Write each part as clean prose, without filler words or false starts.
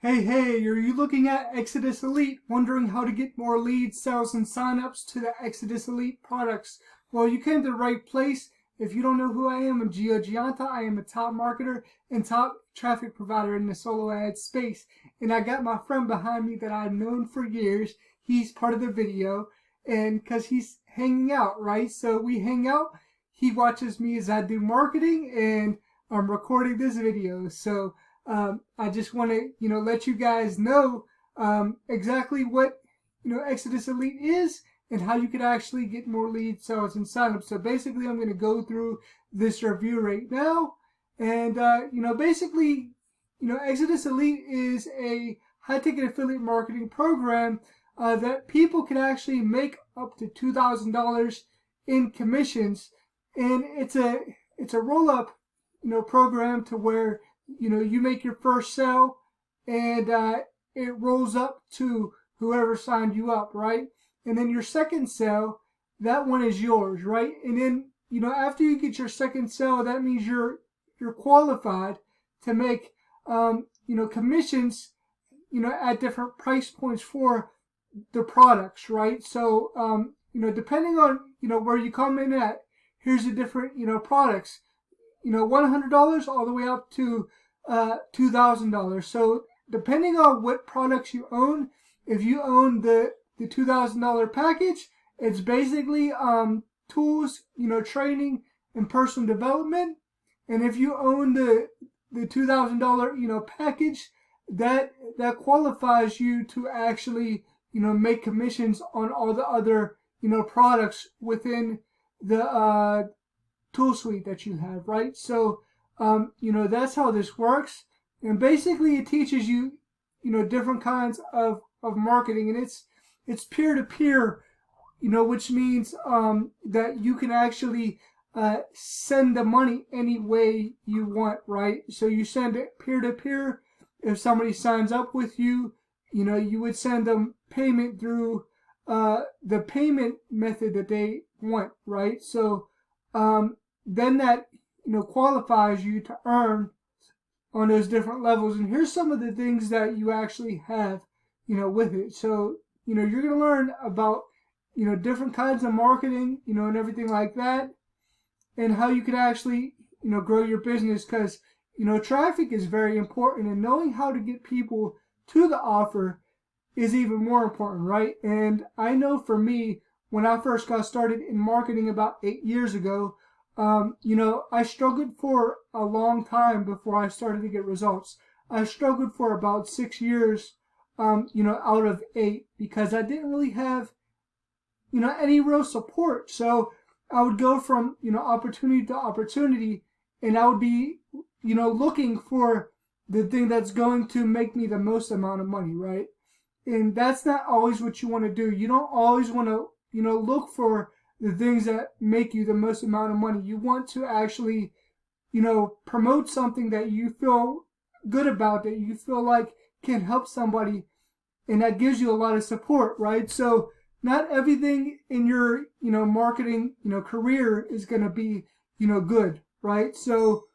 Hey, are you looking at Exitus Elite, wondering how to get more leads, sales, and signups to the Exitus Elite products? Well, you came to the right place. If you don't know who I am, I'm Gio Gianta. I am a top marketer and top traffic provider in the solo ad space. And I got my friend behind me that I've known for years. He's part of the video, and because he's hanging out, right? So we hang out. He watches me as I do marketing, and I'm recording this video. So I just want to, let you guys know exactly what, Exitus Elite is and how you could actually get more leads, sales, and signups. So basically, I'm going to go through this review right now. And, basically, Exitus Elite is a high-ticket affiliate marketing program that people can actually make up to $2,000 in commissions. And it's a roll-up, program to where you make your first sale and it rolls up to whoever signed you up, right? And then your second sale, that one is yours, right? And then, after you get your second sale, that means you're qualified to make, commissions, at different price points for the products, right? So, depending on, where you come in at, here's the different, products. $100 all the way up to $2,000. So depending on what products you own, if you own the $2,000 package, it's basically tools, training and personal development. And if you own the $2,000 package, that qualifies you to actually make commissions on all the other products within the tool suite that you have, right? So, that's how this works. And basically it teaches you, different kinds of marketing, and it's peer-to-peer, which means that you can actually send the money any way you want, right? So you send it peer-to-peer. If somebody signs up with you, you would send them payment through the payment method that they want, right? So, then that qualifies you to earn on those different levels. And here's some of the things that you actually have with it. So you're going to learn about different kinds of marketing, and everything like that, and how you can actually grow your business, because traffic is very important, and knowing how to get people to the offer is even more important, right? And I know for me, when I first got started in marketing about 8 years ago, I struggled for a long time before I started to get results. I struggled for about 6 years, out of 8, because I didn't really have, any real support. So I would go from, opportunity to opportunity, and I would be, looking for the thing that's going to make me the most amount of money, right? And that's not always what you want to do. You don't always want to, look for the things that make you the most amount of money. You want to actually, promote something that you feel good about, that you feel like can help somebody, and that gives you a lot of support, right? So not everything in your, marketing, career is going to be, good, right? So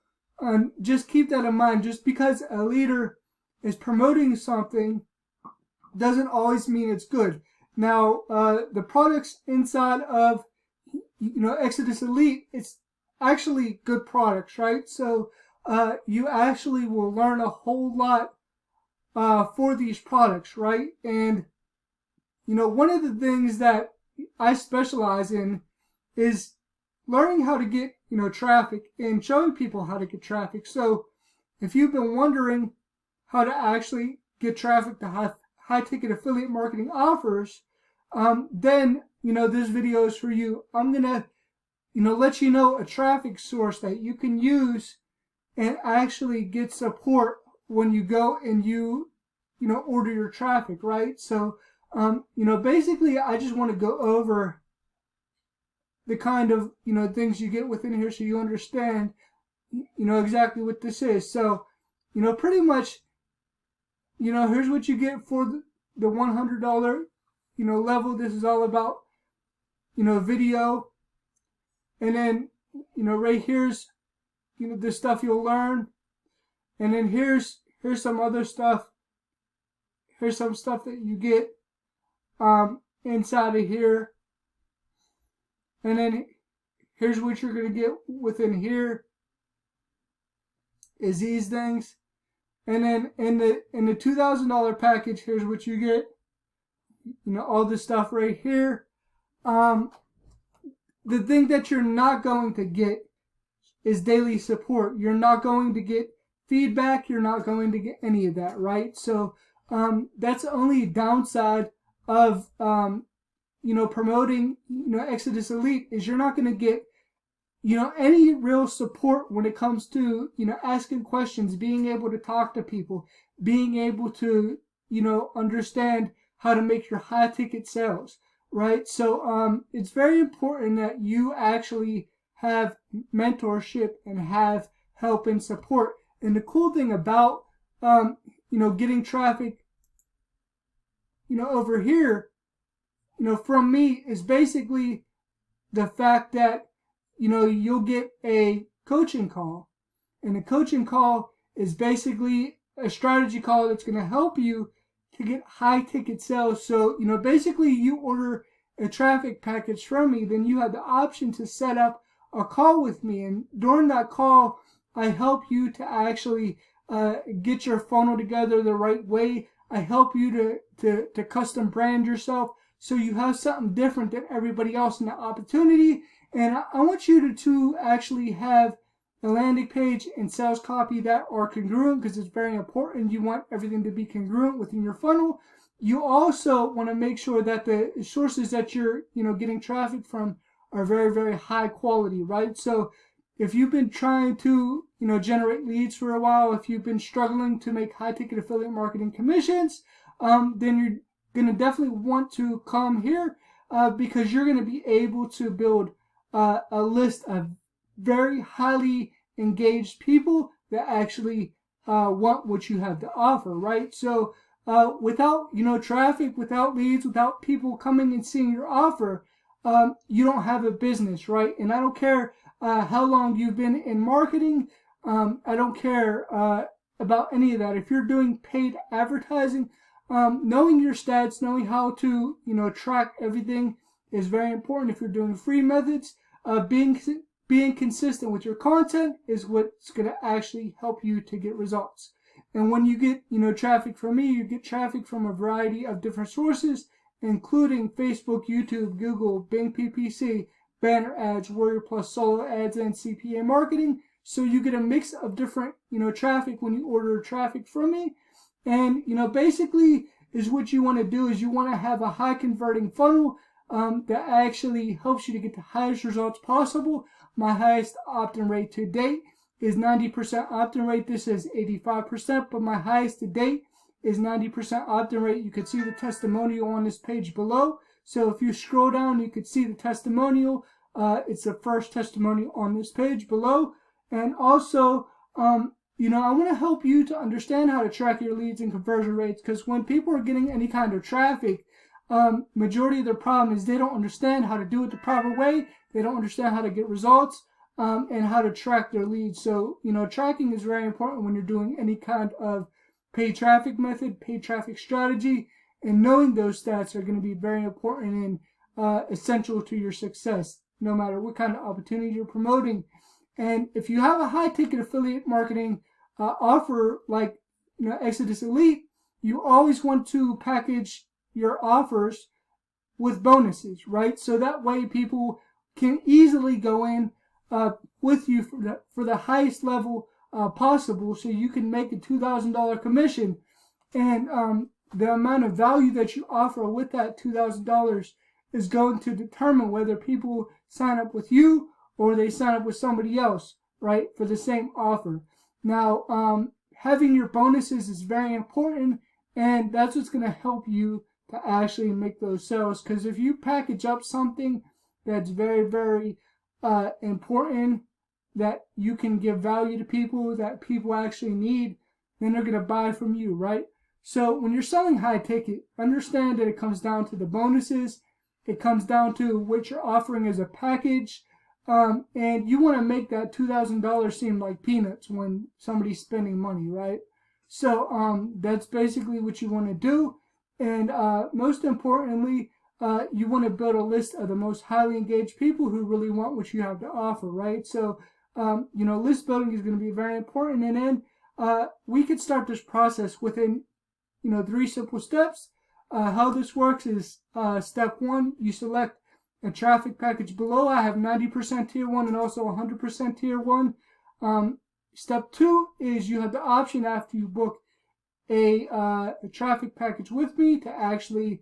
just keep that in mind. Just because a leader is promoting something doesn't always mean it's good. Now, the products inside of Exitus Elite, it's actually good products, right? So you actually will learn a whole lot for these products, right? And one of the things that I specialize in is learning how to get traffic and showing people how to get traffic. So if you've been wondering how to actually get traffic to high ticket affiliate marketing offers, then this video is for you. I'm gonna let you know a traffic source that you can use and actually get support when you go and you order your traffic, right? So basically I just want to go over the kind of things you get within here so you understand exactly what this is. So pretty much here's what you get for the $100 level. This is all about video, and then right here's the stuff you'll learn, and then here's some other stuff here's some stuff that you get inside of here. And then here's what you're going to get within here is these things. And then in the $2,000 package, here's what you get. You know, all this stuff right here. The thing that you're not going to get is daily support. You're not going to get feedback. You're not going to get any of that, right? So that's the only downside of promoting Exitus Elite is you're not going to get any real support when it comes to asking questions, being able to talk to people, being able to understand how to make your high ticket sales, right? So it's very important that you actually have mentorship and have help and support. And the cool thing about getting traffic over here from me is basically the fact that you'll get a coaching call, and a coaching call is basically a strategy call that's going to help you to get high ticket sales. So basically you order a traffic package from me, then you have the option to set up a call with me, and during that call I help you to actually get your funnel together the right way. I help you to custom brand yourself so you have something different than everybody else in the opportunity. And I want you to actually have a landing page and sales copy that are congruent, because it's very important. You want everything to be congruent within your funnel. You also want to make sure that the sources that you're getting traffic from are very, very high quality, right? So if you've been trying to generate leads for a while, if you've been struggling to make high ticket affiliate marketing commissions, then you're going to definitely want to come here because you're going to be able to build a list of very highly engaged people that actually want what you have to offer, right? So without traffic, without leads, without people coming and seeing your offer, you don't have a business, right? And I don't care how long you've been in marketing. I don't care about any of that. If you're doing paid advertising, knowing your stats, knowing how to track everything is very important. If you're doing free methods, being consistent with your content is what's going to actually help you to get results. And when you get traffic from me, you get traffic from a variety of different sources, including Facebook, YouTube, Google, Bing PPC, banner ads, Warrior Plus solo ads, and CPA marketing. So you get a mix of different traffic when you order traffic from me. And basically is what you want to do is you want to have a high converting funnel that actually helps you to get the highest results possible. My highest opt-in rate to date is 90% opt-in rate. This is 85%, but my highest to date is 90% opt-in rate. You can see the testimonial on this page below. So if you scroll down, you can see the testimonial. It's the first testimonial on this page below. And also, I want to help you to understand how to track your leads and conversion rates, because when people are getting any kind of traffic, majority of their problem is they don't understand how to do it the proper way. They don't understand how to get results and how to track their leads. So, tracking is very important when you're doing any kind of paid traffic method, paid traffic strategy, and knowing those stats are going to be very important and essential to your success, no matter what kind of opportunity you're promoting. And if you have a high ticket affiliate marketing offer like Exitus Elite, you always want to package your offers with bonuses, right? So that way people can easily go in with you for the highest level possible, so you can make a $2,000 commission. And the amount of value that you offer with that $2,000 is going to determine whether people sign up with you or they sign up with somebody else, right, for the same offer. Now, having your bonuses is very important, and that's what's going to help you to actually make those sales. Because if you package up something that's very, very important, that you can give value to people, that people actually need, then they're going to buy from you, right? So when you're selling high ticket, understand that it comes down to the bonuses. It comes down to what you're offering as a package. And you want to make that $2,000 seem like peanuts when somebody's spending money, right? So that's basically what you want to do. And most importantly, you want to build a list of the most highly engaged people who really want what you have to offer, right? So, list building is going to be very important. And then we could start this process within, 3 simple steps. How this works is step 1, you select a traffic package below. I have 90% tier 1 and also 100% tier 1. Step 2 is you have the option after you book a traffic package with me to actually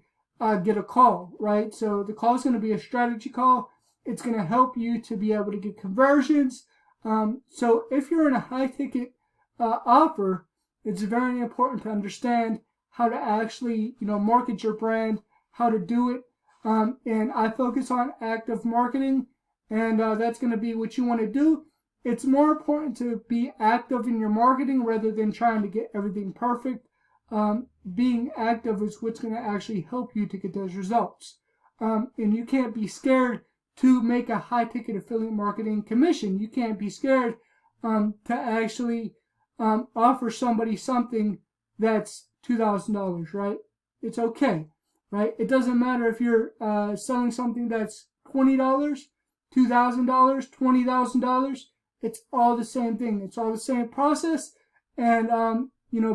get a call, right? So the call is going to be a strategy call. It's going to help you to be able to get conversions. So if you're in a high ticket offer, it's very important to understand how to actually, market your brand, how to do it. And I focus on active marketing, and that's going to be what you want to do. It's more important to be active in your marketing rather than trying to get everything perfect. Being active is what's going to actually help you to get those results. And you can't be scared to make a high ticket affiliate marketing commission. You can't be scared to actually offer somebody something that's $2,000, right? It's okay, right? It doesn't matter if you're selling something that's $20, $2,000, $20,000. It's all the same thing. It's all the same process. And,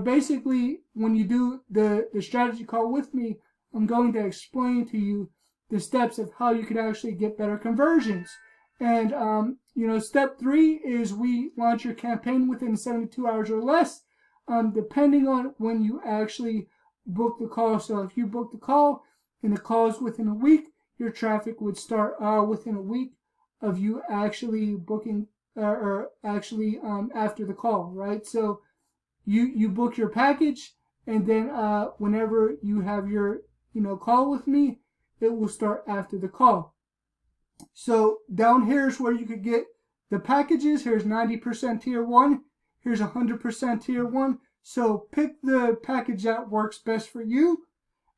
basically, when you do the strategy call with me, I'm going to explain to you the steps of how you can actually get better conversions. And, step 3 is we launch your campaign within 72 hours or less, depending on when you actually book the call. So if you book the call and the call is within a week, your traffic would start within a week of you actually booking or actually after the call, right? So you book your package, and then whenever you have your call with me, it will start after the call. So down here is where you could get the packages. Here's 90% tier 1. Here's 100% tier 1. So pick the package that works best for you.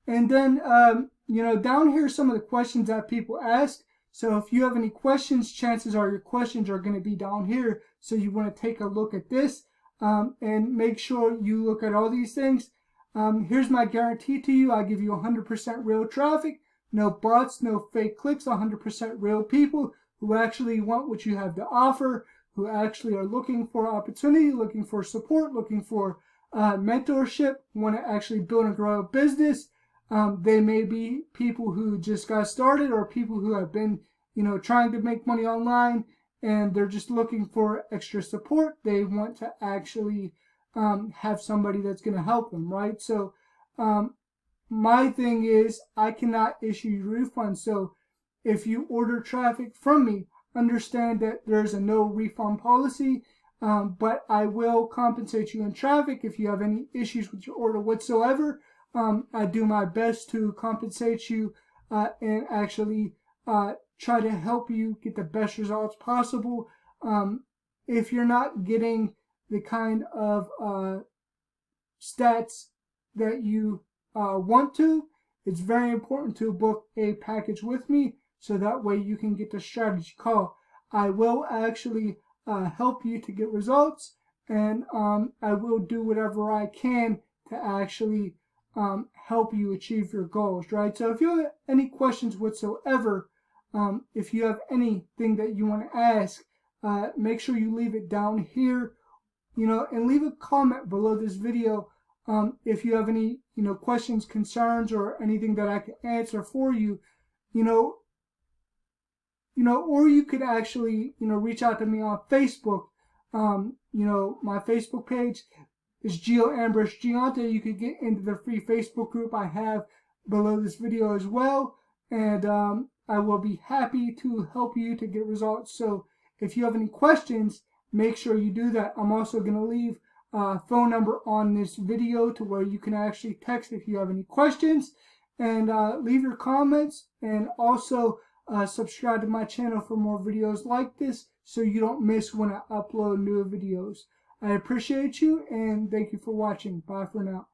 And then, down here are some of the questions that people ask. So if you have any questions, chances are your questions are going to be down here. So you want to take a look at this and make sure you look at all these things. Here's my guarantee to you. I give you 100% real traffic. No bots, no fake clicks, 100% real people who actually want what you have to offer, who actually are looking for opportunity, looking for support, looking for mentorship, want to actually build and grow a business. They may be people who just got started or people who have been, trying to make money online and they're just looking for extra support. They want to actually have somebody that's going to help them, right? So my thing is I cannot issue you refunds. So if you order traffic from me, understand that there's a no refund policy, but I will compensate you in traffic if you have any issues with your order whatsoever. I do my best to compensate you and actually try to help you get the best results possible. If you're not getting the kind of stats that you want to, it's very important to book a package with me so that way you can get the strategy call. I will actually help you to get results, and I will do whatever I can to actually help you achieve your goals, right? So if you have any questions whatsoever, if you have anything that you want to ask, make sure you leave it down here, and leave a comment below this video if you have any, questions, concerns, or anything that I can answer for you, or you could actually, reach out to me on Facebook. My Facebook page is Gio Ambrose Giante. You could get into the free Facebook group I have below this video as well. And I will be happy to help you to get results. So if you have any questions, make sure you do that. I'm also going to leave a phone number on this video to where you can actually text if you have any questions. And leave your comments, and also subscribe to my channel for more videos like this so you don't miss when I upload new videos. I appreciate you, and thank you for watching. Bye for now.